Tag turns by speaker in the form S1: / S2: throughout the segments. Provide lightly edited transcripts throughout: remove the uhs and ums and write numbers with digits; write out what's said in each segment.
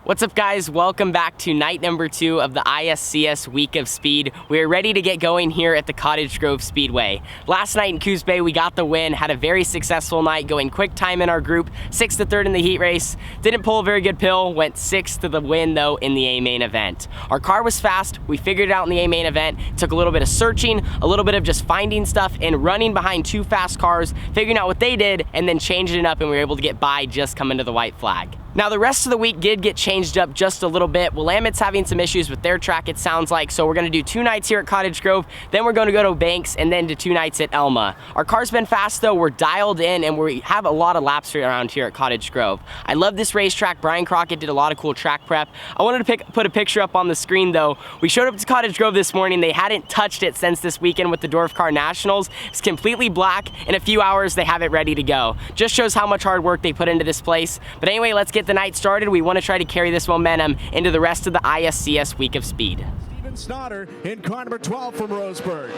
S1: What's up, guys? Welcome back to night number 2 of the ISCS Week of Speed. We're ready to get going here at the Cottage Grove Speedway. Last night in Coos Bay, we got the win, had a very successful night, going quick time in our group, 6th to 3rd in the heat race. Didn't pull a very good pill, went 6th to the win though in the A main event. Our car was fast, we figured it out in the A main event, took a little bit of searching, a little bit of just finding stuff and running behind 2 fast cars, figuring out what they did, and then changing it up, and we were able to get by just coming to the white flag. Now, the rest of the week did get changed up just a little bit. Willamette's having some issues with their track, it sounds like, so we're gonna do 2 nights here at Cottage Grove, then we're gonna go to Banks, and then to 2 nights at Elma. Our car's been fast though, we're dialed in, and we have a lot of laps around here at Cottage Grove. I love this racetrack. Brian Crockett did a lot of cool track prep. I wanted to put a picture up on the screen though. We showed up to Cottage Grove this morning. They hadn't touched it since this weekend with the Dwarf Car Nationals. It's completely black. In a few hours, they have it ready to go. Just shows how much hard work they put into this place. But anyway, let's get the night started. We want to try to carry this momentum into the rest of the ISCS Week of Speed.
S2: Steven Snotter in car number 12 from Roseburg.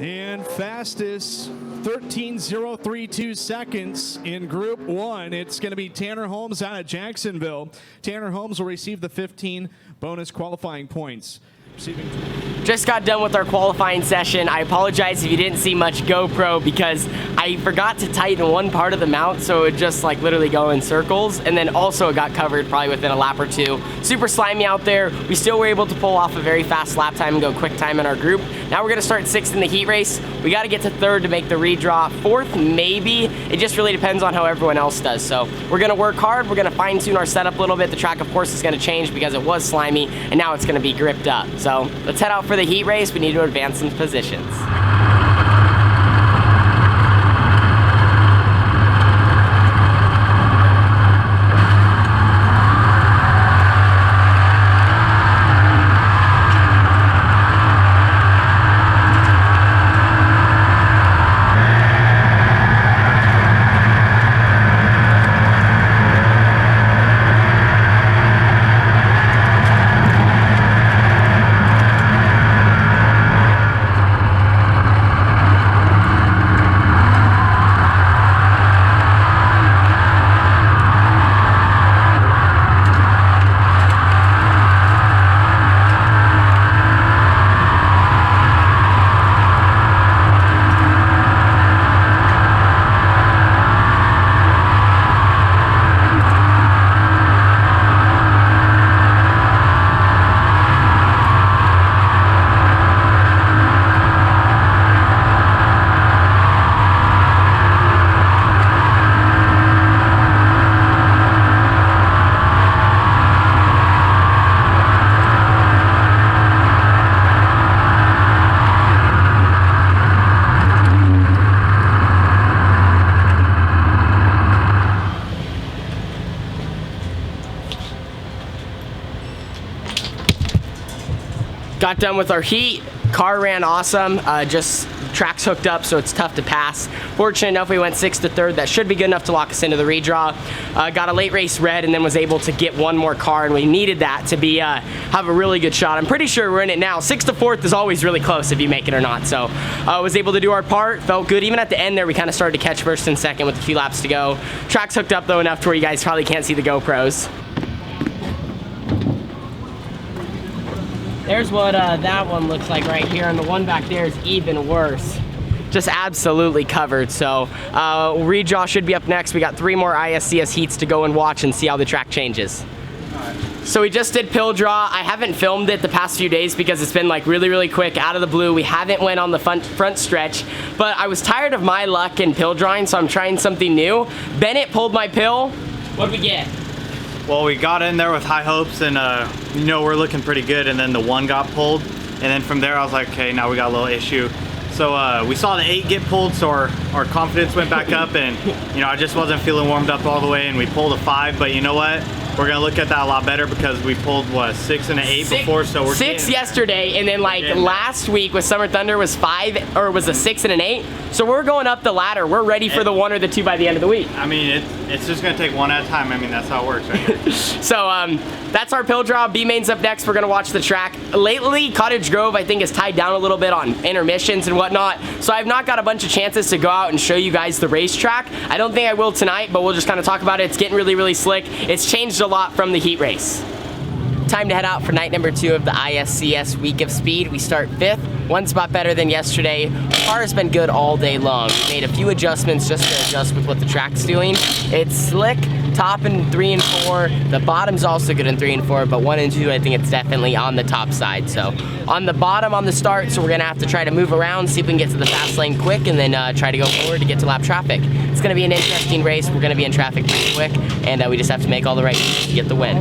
S2: And fastest 13.032 seconds in Group 1. It's going to be Tanner Holmes out of Jacksonville. Tanner Holmes will receive the 15 bonus qualifying points.
S1: Just got done with our qualifying session. I apologize if you didn't see much GoPro because I forgot to tighten one part of the mount, so it would just like literally go in circles, and then also it got covered probably within a lap or 2. Super slimy out there. We still were able to pull off a very fast lap time and go quick time in our group. Now we're gonna start 6th in the heat race. We gotta get to 3rd to make the redraw. 4th, maybe. It just really depends on how everyone else does. So we're gonna work hard. We're gonna fine tune our setup a little bit. The track, of course, is gonna change because it was slimy, and now it's gonna be gripped up. So let's head out for the heat race. We need to advance some positions. Got done with our heat. Car ran awesome. Just track's hooked up, so it's tough to pass. Fortunate enough, we went 6th to 3rd. That should be good enough to lock us into the redraw. Got a late race red, and then was able to get one more car, and we needed that to be have a really good shot. I'm pretty sure we're in it now. 6th to 4th is always really close if you make it or not. So was able to do our part. Felt good. Even at the end there, we kind of started to catch 1st and 2nd with a few laps to go. Track's hooked up though enough to where you guys probably can't see the GoPros. There's what that one looks like right here, and the one back there is even worse. Just absolutely covered. So redraw should be up next. We got 3 more ISCS heats to go and watch and see how the track changes.
S3: All right.
S1: So we just did pill draw. I haven't filmed it the past few days because it's been like really quick, out of the blue. We haven't went on the front stretch, but I was tired of my luck in pill drawing, so I'm trying something new. Bennett pulled my pill. What'd we get?
S3: Well, we got in there with high hopes and you know, we're looking pretty good, and then the 1 got pulled, and then from there I was like, okay, now we got a little issue. So we saw the 8 get pulled, so our confidence went back up, and you know, I just wasn't feeling warmed up all the way, and we pulled a 5, but you know what? We're gonna look at that a lot better because we pulled what, 6 and an 8 before, so we're
S1: 6 yesterday, and then like last week with Summer Thunder was 5, or was a 6 and an 8. So we're going up the ladder. We're ready for the 1 or the 2 by the end of the week.
S3: I mean, it's just gonna take 1 at a time. I mean, that's how it works, right?
S1: So that's our pill draw. B-main's up next. We're gonna watch the track. Lately, Cottage Grove I think is tied down a little bit on intermissions and whatnot. So I've not got a bunch of chances to go out and show you guys the racetrack. I don't think I will tonight, but we'll just kind of talk about it. It's getting really slick. It's changed a lot from the heat race. Time to head out for night number 2 of the ISCS Week of Speed. We start 5th, 1 spot better than yesterday. The car has been good all day long. We made a few adjustments just to adjust with what the track's doing. It's slick, top in 3 and 4. The bottom's also good in 3 and 4, but 1 and 2, I think it's definitely on the top side. So on the bottom on the start, so we're gonna have to try to move around, see if we can get to the fast lane quick, and then try to go forward to get to lap traffic. It's gonna be an interesting race. We're gonna be in traffic pretty quick, and we just have to make all the right moves to get the win.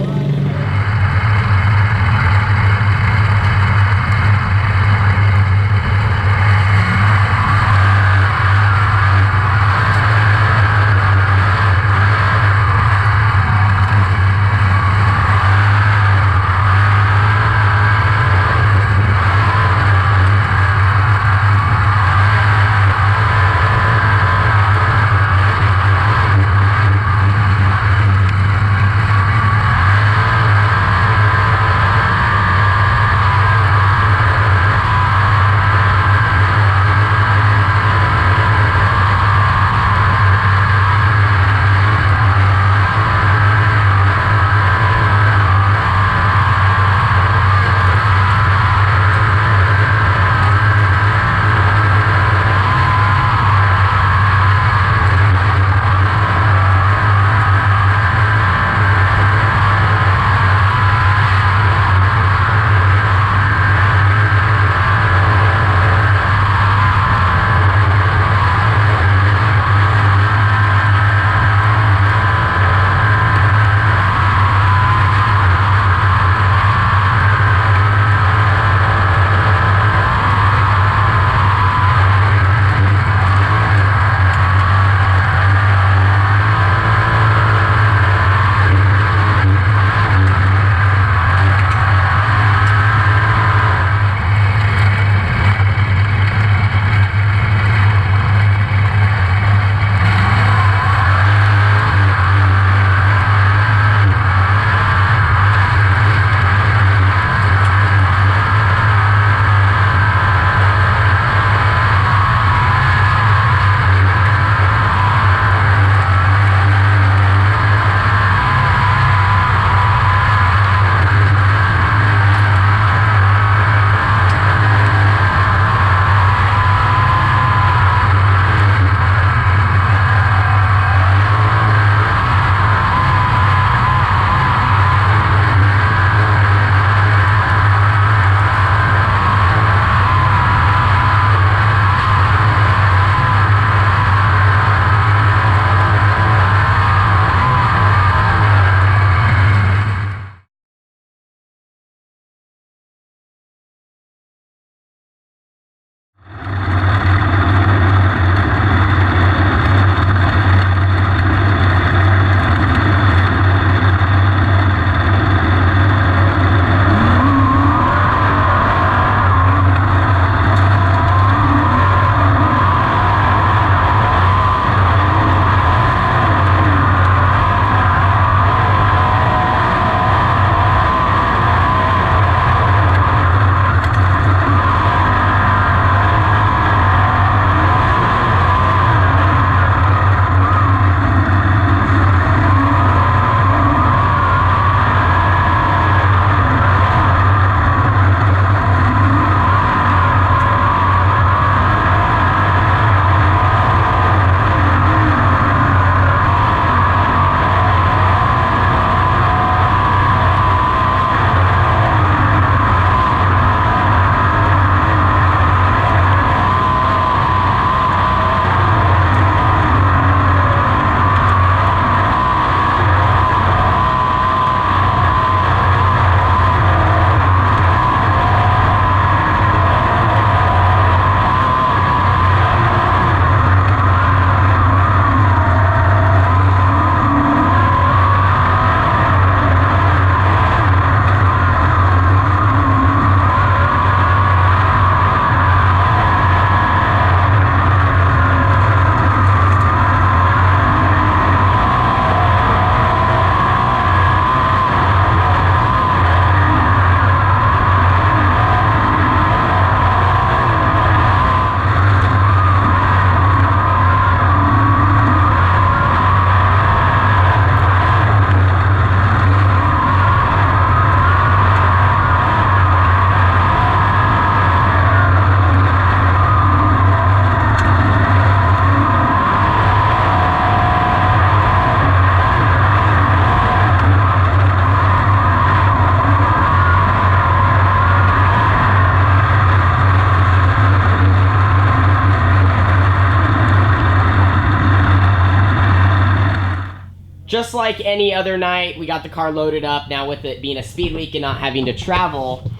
S1: like any other night, we got the car loaded up. Now with it being a speed week and not having to travel,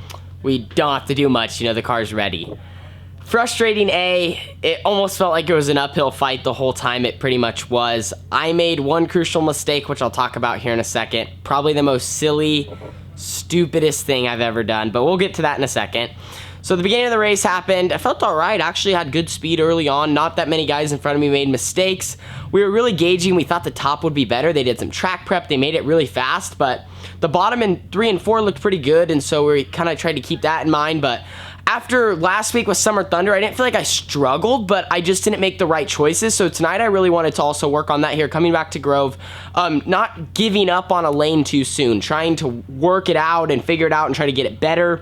S1: we don't have to do much, you know, the car's ready. Frustrating it almost felt like it was an uphill fight the whole time. It pretty much was. I made one crucial mistake, which I'll talk about here in a second. Probably the most silly, stupidest thing I've ever done, but we'll get to that in a second. So the beginning of the race happened. I felt all right. Actually had good speed early on. Not that many guys in front of me made mistakes. We were really gauging. We thought the top would be better. They did some track prep. They made it really fast, but the bottom in 3 and 4 looked pretty good, and so we kind of tried to keep that in mind. But after last week with Summer Thunder, I didn't feel like I struggled, but I just didn't make the right choices. So tonight I really wanted to also work on that here, coming back to Grove, not giving up on a lane too soon, trying to work it out and figure it out and try to get it better,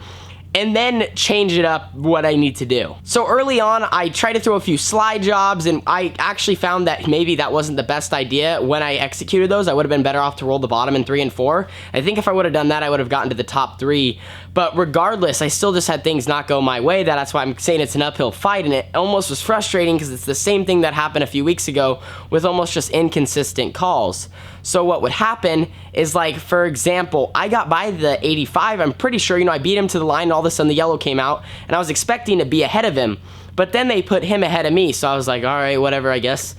S1: and then change it up what I need to do. So early on, I tried to throw a few slide jobs, and I actually found that maybe that wasn't the best idea. When I executed those, I would have been better off to roll the bottom in 3 and 4. I think if I would have done that, I would have gotten to the top 3. But regardless, I still just had things not go my way. That's why I'm saying it's an uphill fight, and it almost was frustrating because it's the same thing that happened a few weeks ago with almost just inconsistent calls. So what would happen is, like, for example, I got by the 85. I'm pretty sure, you know, I beat him to the line, and all of a sudden the yellow came out, and I was expecting to be ahead of him. But then they put him ahead of me, so I was like, all right, whatever, I guess.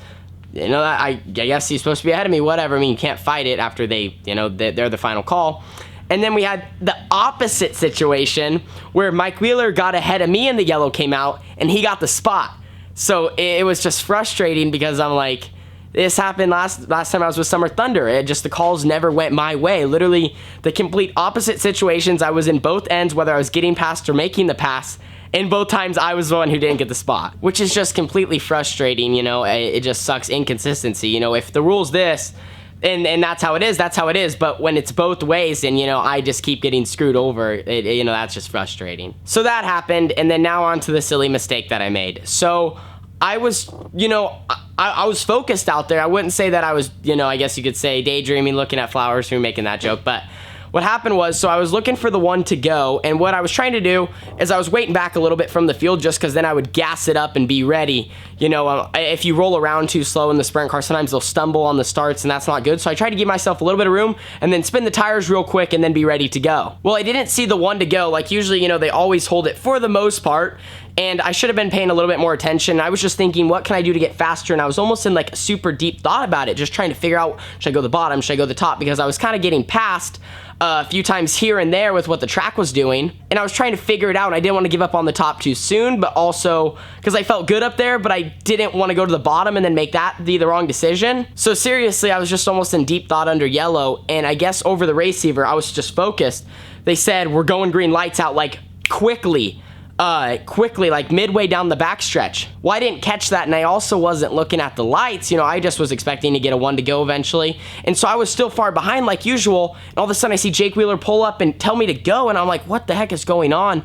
S1: You know, I guess he's supposed to be ahead of me, whatever. I mean, you can't fight it after they, you know, they're the final call. And then we had the opposite situation where Mike Wheeler got ahead of me and the yellow came out, and he got the spot. So it was just frustrating because I'm like, this happened last time I was with Summer Thunder. The calls never went my way. Literally the complete opposite situations. I was in both ends, whether I was getting past or making the pass. And both times I was the one who didn't get the spot, which is just completely frustrating. You know, it just sucks inconsistency. You know, if the rule's this, and that's how it is, that's how it is. But when it's both ways and, you know, I just keep getting screwed over, you know, that's just frustrating. So that happened. And then now on to the silly mistake that I made. So I was, you know, I was focused out there. I wouldn't say that I was, you know, I guess you could say daydreaming, looking at flowers. We were making that joke, but what happened was, so I was looking for the one to go, and what I was trying to do is I was waiting back a little bit from the field just because then I would gas it up and be ready. You know, if you roll around too slow in the sprint car, sometimes they'll stumble on the starts, and that's not good. So I tried to give myself a little bit of room and then spin the tires real quick and then be ready to go. Well, I didn't see the one to go. Like usually, you know, they always hold it for the most part, and I should have been paying a little bit more attention. I was just thinking, what can I do to get faster? And I was almost in like a super deep thought about it, just trying to figure out, should I go the bottom? Should I go the top? Because I was kind of getting past a few times here and there with what the track was doing, and I was trying to figure it out, and I didn't want to give up on the top too soon, but also because I felt good up there, but I didn't want to go to the bottom and then make that be the wrong decision. So seriously, I was just almost in deep thought under yellow, and I guess over the receiver, I was just focused. They said, we're going green, lights out, like quickly, like midway down the backstretch. Well, I didn't catch that, and I also wasn't looking at the lights. You know, I just was expecting to get a one to go eventually, and so I was still far behind like usual, and all of a sudden I see Jake Wheeler pull up and tell me to go, and I'm like, what the heck is going on?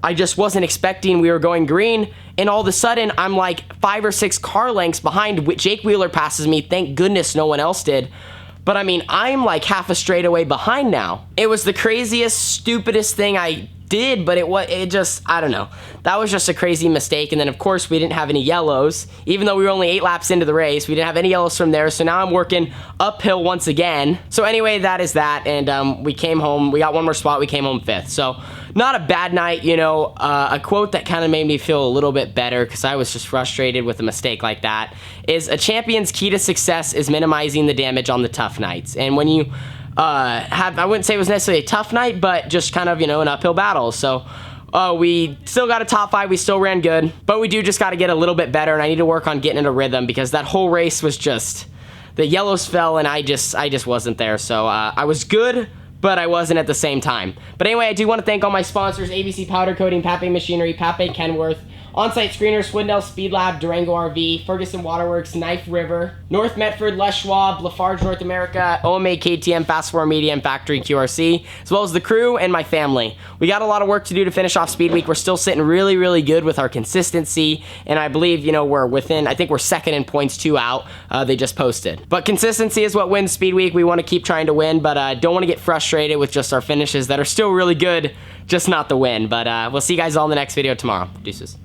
S1: I just wasn't expecting we were going green, and all of a sudden I'm like 5 or 6 car lengths behind. Jake Wheeler passes me, thank goodness no one else did. But I mean, I'm like half a straightaway behind now. It was the craziest, stupidest thing I did, but it just, I don't know. That was just a crazy mistake. And then of course we didn't have any yellows, even though we were only 8 laps into the race. We didn't have any yellows from there, so now I'm working uphill once again. So anyway, that is that, and we came home. We got one more spot. We came home 5th. So not a bad night, you know. A quote that kind of made me feel a little bit better because I was just frustrated with a mistake like that is, a champion's key to success is minimizing the damage on the tough nights. And when you I wouldn't say it was necessarily a tough night, but just kind of, you know, an uphill battle. So we still got a top 5. We still ran good, but we do just got to get a little bit better, and I need to work on getting in a rhythm because that whole race was just, the yellows fell, and I just wasn't there. So I was good, but I wasn't at the same time. But anyway, I do want to thank all my sponsors: ABC Powder Coating, Pape Machinery, Pape Kenworth, On-Site Screeners, Swindell Speed Lab, Durango RV, Ferguson Waterworks, Knife River, North Medford, Les Schwab, Lafarge North America, OMA KTM, Fast 4 Media, and Factory QRC, as well as the crew and my family. We got a lot of work to do to finish off Speed Week. We're still sitting really, really good with our consistency, and I believe, you know, we're within, I think we're 2nd in points, 2 out. They just posted. But consistency is what wins Speed Week. We want to keep trying to win, but don't want to get frustrated with just our finishes that are still really good, just not the win. But we'll see you guys all in the next video tomorrow. Deuces.